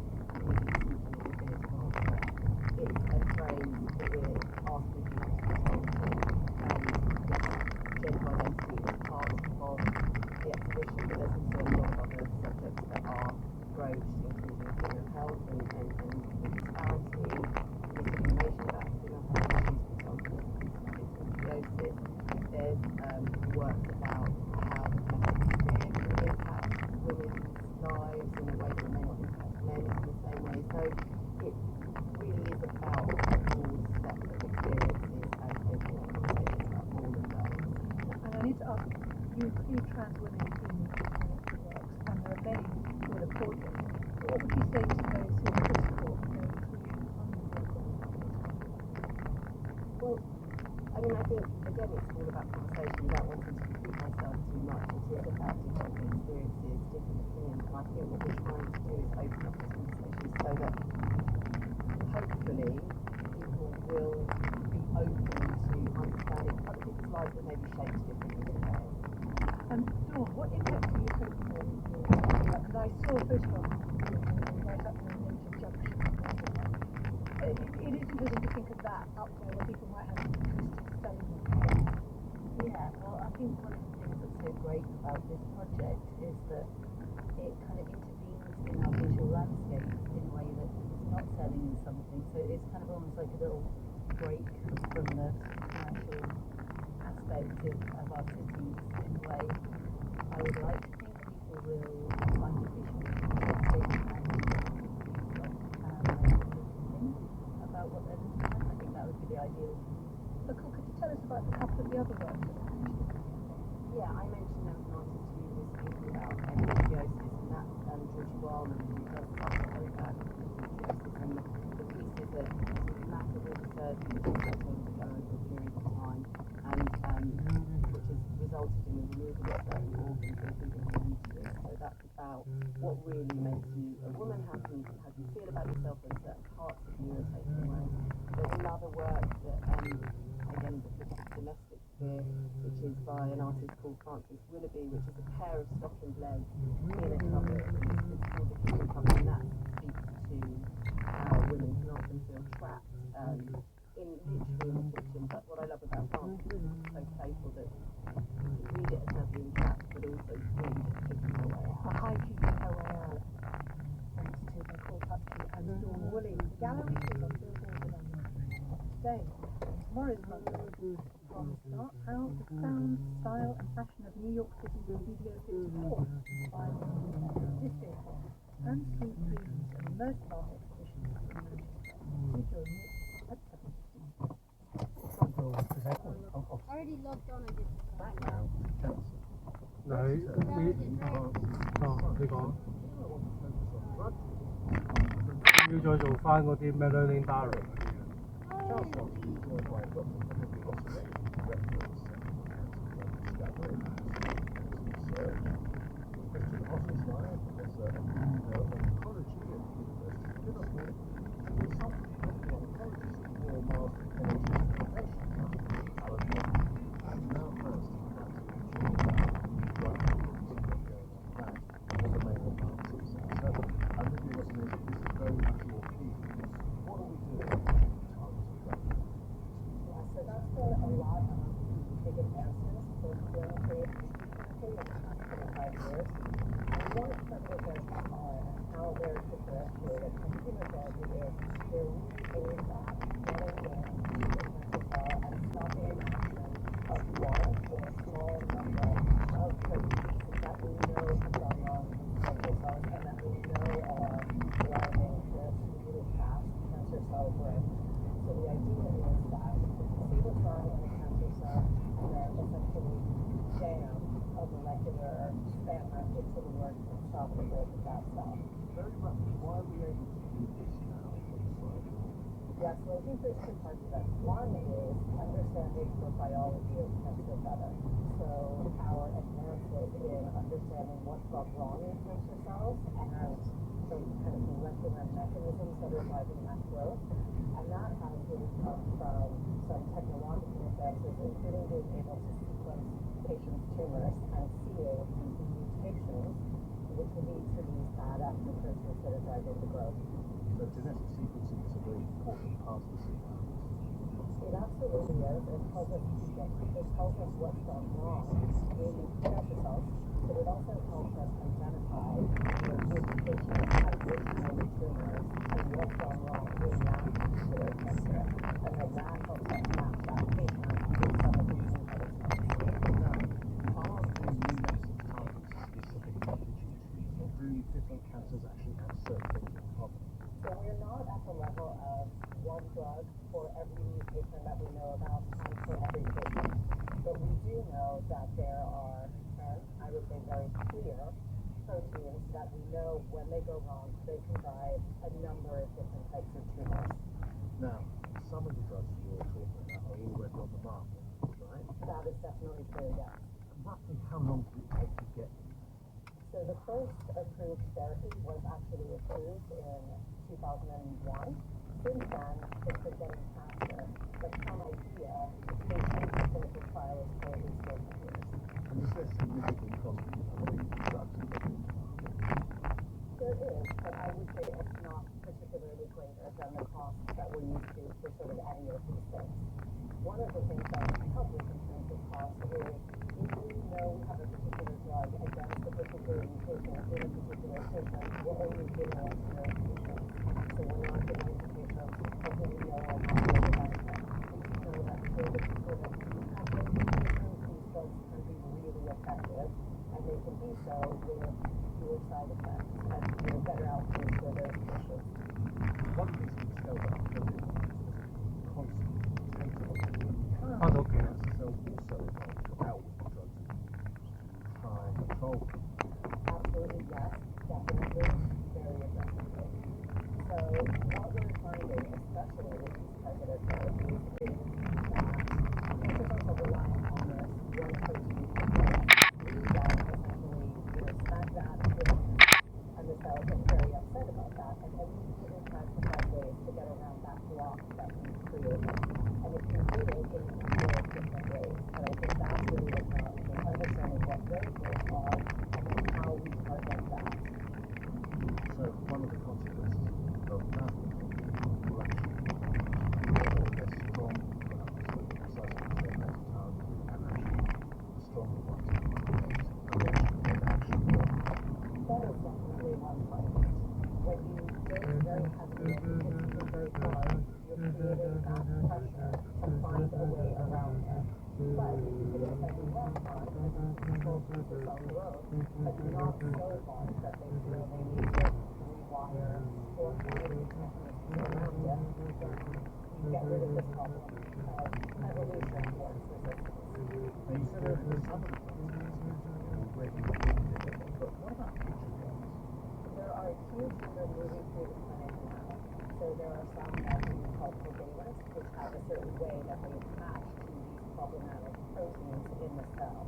it's a phrase that we're asking people to respond to, and gender identity is part of the exhibition, but there's also a lot of other subjects that are broached, including female health and the disparity, misinformation about female health issues, for example, endometriosis. There's works about how domestic experience will impact women's lives in a way that may not impact men's in the same way. So it really is about a broad set of experiences and taking a conversation about all of those. And I need to ask, you include trans women in your works, and there are many who will applaud them. But what would you say to those who are critical of their inclusion on the work? Well, I mean, I think, again, it's all about conversation without wanting to repeat myself too much. It is about different experiences, different opinions, and I think what we're trying to do is open up this conversation so that hopefully people will be open to understanding other people's lives that may be shaped differently than theirs. And Dawn, what impact do you hope for in your work? And I saw a photograph right up near Nature Junction. It is interesting to think of that up there where people might have Yeah, well, I think one of the things that's so great about this project is that it kind of intervenes in our visual landscape in a way that it's not selling you something. So it's kind of almost like a little break from the commercial aspect of our cities in a way. I would like to think people will find it visually interesting and think about what they're looking at. I think that would be the ideal. But could you tell us about a couple of the other works that you mentioned? Yeah, I mentioned there was an artist who was speaking about endometriosis, and that's Georgie Wildman, who does stuff about endometriosis. And the piece is a massive surgery that she's had to undergo over a period of time, and which has resulted in the removal of certain organs, including the uterus. So that's about what really makes you a woman, how do you feel about yourself when certain parts of you are taken away. There's another work that again, the domestic sphere, which is by an artist called Frances Willoughby, which is a pair of stockinged legs in a cupboard. It's called the kitchen cupboard, and that speaks to how women can often feel trapped literally in the kitchen. But what I love about Frances is it's so playful that you read it as her being trapped, but also free, just kicking her way out. A high kicking her way out. Thanks to Nicole Pupke and Dawn Woolley. The gallery is on Billboard and on today. Tomorrow's program from Start How the Sound, Style and Fashion of New York City Studio 54 by this theatre and Sweet Dreams, an immersive art exhibition. Do join me at 7:15. I already logged on and did background. No,你講。要再做翻嗰啲咩 learning diary。A lot differentiated from chemotherapy is they're really aimed at getting in the cancer cell and stopping action of one or a small number of proteins that we know have gone wrong in cancer cells and that we know are driving this really fast cancer cell growth. So the idea is that if you see what's wrong in a cancer cell and then essentially jam a molecular spammer into the work and stop the growth of that cell. Very much. Why are we able to do this now? Yes, well, I think there's two parts of it. One is understanding the biology of cancer better. So our advances in understanding what's gone wrong in cancer cells and the kind of molecular mechanisms that are driving that growth. And that has really come from some technological advances, including being able to sequence patients' tumors and seeing these mutations which lead to these bad active proteins that are driving the growth. So genetic sequencing is a very important part of the sequence. It absolutely is. It tells us what's gone wrong in cancer cells, but it also helps us identify which patients have which kind of tumors and what's gone wrong in that particular cancer. And then that helps us match that patient with some of these inheritance. Now, are the new medicine targets specific pituitaries, or do different cancers actually have certain things in common? So we're not at the level of one drug for every mutation that we know about and for every patient. But we do know that there are 10, I would say very clear, proteins that we know when they go wrong, they can drive a number of different types of tumors. Now, some of the drugs you're talking about are already on the market, right? That is definitely true, yes. And roughly how long did it take to get them? So the first approved therapy was actually approved in 2001. Since then, it's been getting faster, but from idea to patient to clinical trial is currently still 10 years. And is there significant cost in developing drugs and There is, but I would say it's not particularly greater than the costs that we're used to for sort of any of these things. One of the things that can help us in terms of cost is if we know we have a particular drug against a particular mutation in a particular patient, we're only giving it to those patients. So we're not giving it to patients until we know are not going to benefit. We know that for the people that do have those mutations, these drugs can be really effective, and they can do so with fewer side effects and better outcomes for those patients. one of the things we discovered after COVID was the constant Oh, okay. cancer cells also evolved out with the drugs that we use to try and control them. Absolutely, yes, definitely, very aggressively. So what we're finding, especially with these targeted therapies, is that cancer cells are reliant on this one protein. We then essentially, smack that in, and the cells get very upset about that, and immediately tries to find ways to get around that block that we've created. And it can do it in a number of different ways. And I think that's really the challenge, is understanding what those ways are and then how we target that. So one of the consequences of that will actually get strong drugs, precisely because they're less targeted and actually the stronger ones are action more. That is definitely one part of it. When you dose very heavily and hit very hard, you're creating that pressure to find a way around it. But if you dose every less hard, then you control cancer cell growth, but not so hard that they feel they need to rewire or find mechanisms around it, then you get rid of this problem of evolution towards resistance. Now you said earlier some of the drugs already been but what about future drugs? There are a few that are moving through the clinic now. So there are some that we call covalents, which have a certain way that they attach to these problematic proteins in the cell.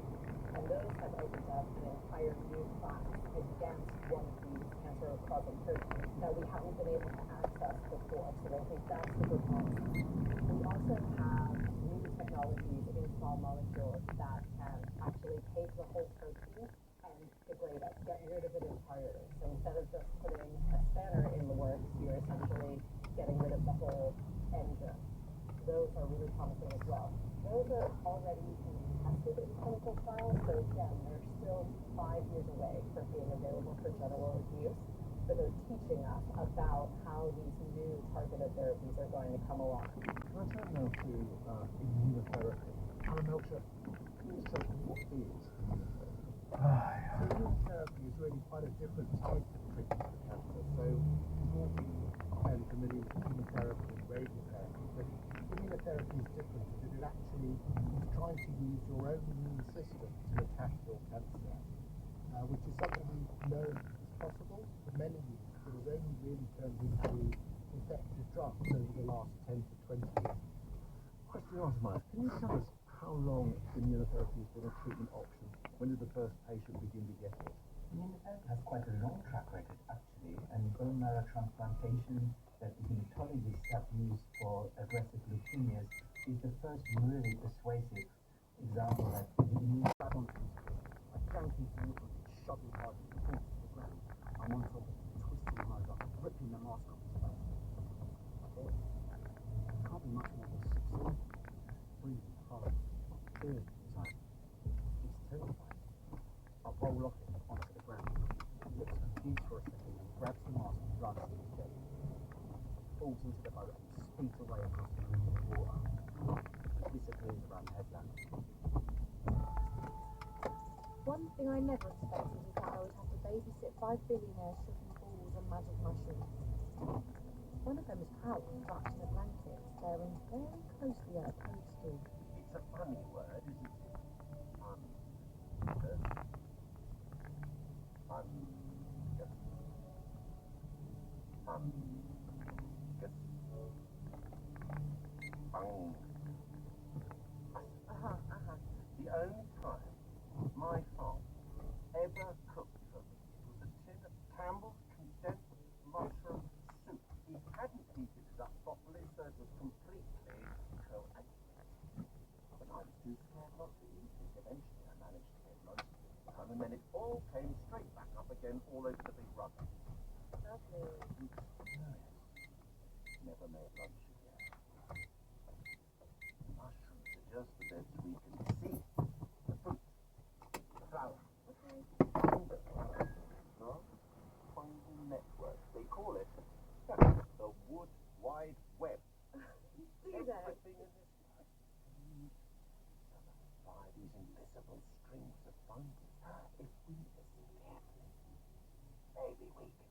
And those have opened up an entire new class against one of these cancer-causing proteins that we haven't been able to access before. So I think that's the good news. We also have new technologies in small molecules that can actually take the whole protein and degrade it, get rid of it entirely. So instead of just putting a spanner in the works, you're essentially getting rid of the whole engine. Those are really promising as well. Those are already being tested in clinical trials, so again, they're still 5 years away from being available for general use. that are teaching us about how these new targeted therapies are going to come along. Can I turn now to immunotherapy? Alan Melcher, can you tell me what is immunotherapy? Immunotherapy is really quite a different type of treatment for cancer. So we've all been fairly familiar with chemotherapy and radiotherapy, but immunotherapy is different because it actually is trying to use your own immune system to attack your cancer, which is something we've known is possible for many years, but has only really turned into effective drugs over the last 10 to 20 years. Question asked, Mike, can you tell us how long immunotherapy has been a treatment option? When did the first patient begin to get it? Immunotherapy has quite a long track record, actually, and bone marrow transplantation that the hematologists have used for aggressive leukemias is the first really persuasive example that the immune I can't keep looking, shoving hard to the ground. I'm on top of it, twisting him over, ripping the mask off his face. Can't be much more than 16. Breathing hard, feeling tight. It's terrifying. I roll off it onto the ground. He looks confused for a second and grabs the mask and runs to the deck. Falls into the boat and speeds away across the moving water. He disappears around the headland. One thing I never expected is that I would have to babysit 5 billionaires shooting balls and magic mushrooms. One of them is proud and wrapped in a blanket, staring very closely at a toadstool. It's a funny word, isn't it? The only time my father ever cooked for me was a tin of Campbell's condensed mushroom soup. He hadn't heated it up properly, so it was completely coagulated. But I was too scared not to eat it. Eventually I managed to get most of it done, and then it all came straight back up again all over the big rug. Lovely. Never made lunch again. Mushrooms are just the best we can see. The fruit, the flower, and the non-fungal network. They call it the Wood Wide Web. Everything in this life by these invisible strings of fungus. If we listen carefully, maybe we can